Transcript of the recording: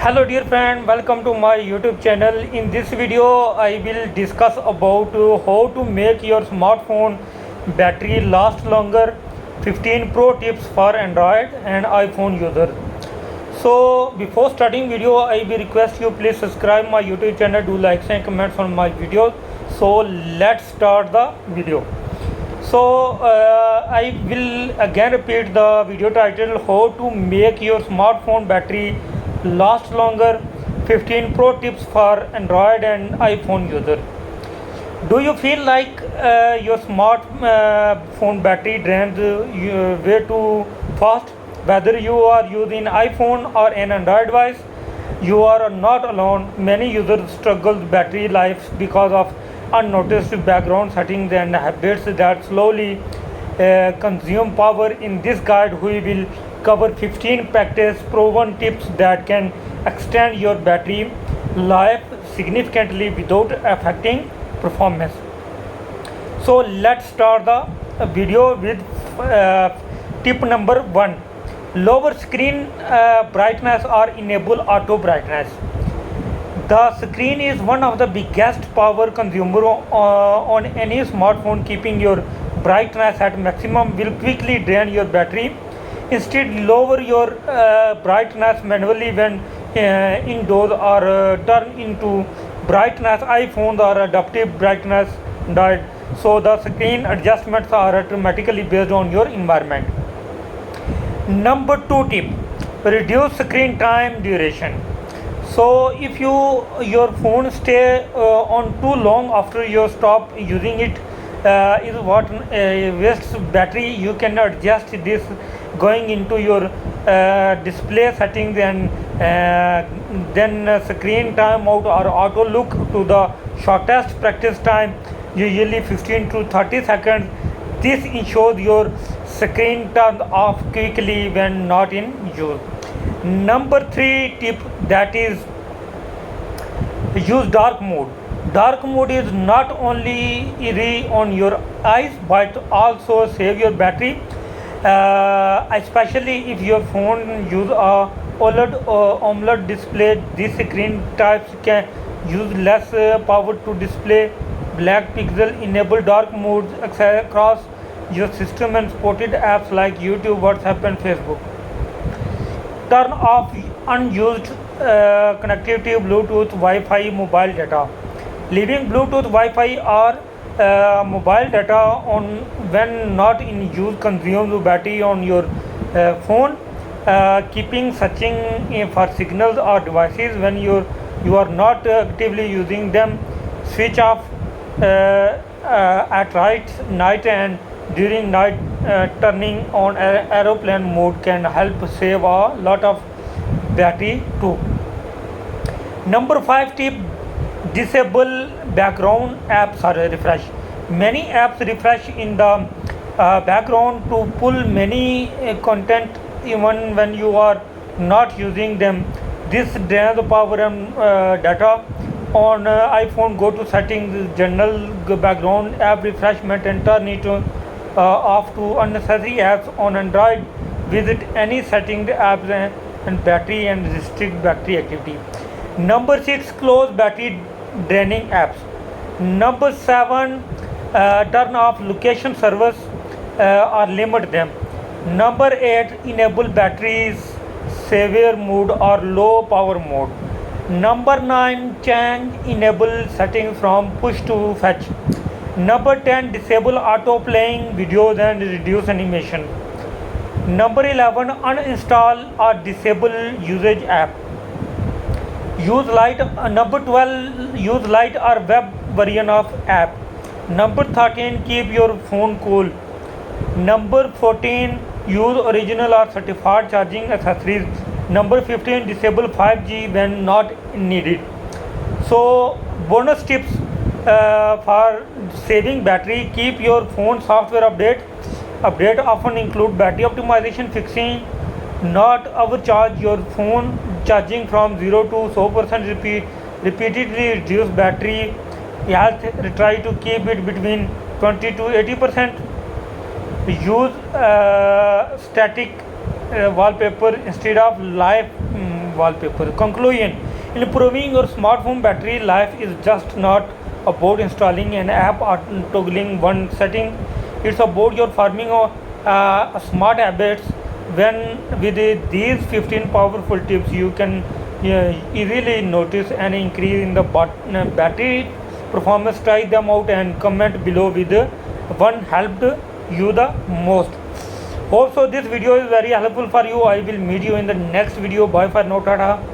Hello dear friend, welcome to my YouTube channel. In this video I will discuss about how to make your smartphone battery last longer, 15 pro tips for Android and iPhone user. So before starting video I will request you please subscribe my YouTube channel, do likes and comments on my videos. So let's start the video. I will again repeat the video title, how to make your smartphone battery last longer, 15 pro tips for Android and iPhone user. Do you feel like your smartphone battery drains way too fast? Whether you are using iPhone or an Android device, you are not alone. Many users struggle with battery life because of unnoticed background settings and habits that slowly consume power. In this guide, we will cover 15 practice proven tips that can extend your battery life significantly without affecting performance. So let's start the video with tip number 1. Lower screen brightness or enable auto brightness. The screen is one of the biggest power consumer on any smartphone. Keeping your brightness at maximum will quickly drain your battery. Instead, lower your brightness manually when indoors or turn into brightness iPhones or adaptive brightness diode. So the screen adjustments are automatically based on your environment. Number 2 tip, reduce screen time duration. So if your phone stay on too long after you stop using it, is what wastes battery. You can adjust this going into your display settings and then screen time out or auto look to the shortest practice time, usually 15 to 30 seconds. This ensures your screen turns off quickly when not in use. Number 3 tip, that is use dark mode. Dark mode is not only easy on your eyes but also save your battery, especially if your phone use a OLED or AMOLED display. These screen types can use less power to display black pixel. Enable dark modes across your system and supported apps like YouTube, WhatsApp and Facebook. Turn off unused connectivity, Bluetooth, Wi-Fi, mobile data. Leaving Bluetooth, Wi-Fi or mobile data on when not in use consumes battery on your phone. Keeping searching for signals or devices when you are not actively using them. Switch off at night and during night. Turning on aeroplane mode can help save a lot of battery too. Number 5 tip, disable background apps or refresh. Many apps refresh in the background to pull many content even when you are not using them. This drains power and data. On iPhone, go to settings, general background app refreshment and turn it off to unnecessary apps. On Android, visit any setting apps and battery and restrict battery activity. Number 6, close battery draining apps. Number 7, turn off location servers or limit them. Number 8, enable batteries saver mode or low power mode. Number 9, change enable settings from push to fetch. Number 10, disable auto playing videos and reduce animation. Number 11, uninstall or disable usage app. Use light. Number 12, use light or web version of app. Number 13, keep your phone cool. Number 14, use original or certified charging accessories. Number 15, disable 5G when not needed. So bonus tips for saving battery: keep your phone software update often include battery optimization, fixing not overcharge your phone, charging from 0 to 100%, repeatedly reduce battery health, try to keep it between 20 to 80%. Use static wallpaper instead of live wallpaper. Conclusion: improving your smartphone battery life is just not about installing an app or toggling one setting. It's about your farming smart habits. When with these 15 powerful tips, you can easily notice an increase in the battery performance. Try them out and comment below with one helped you the most. Hope so this video is very helpful for you. I will meet you in the next video. Bye for now. Tata.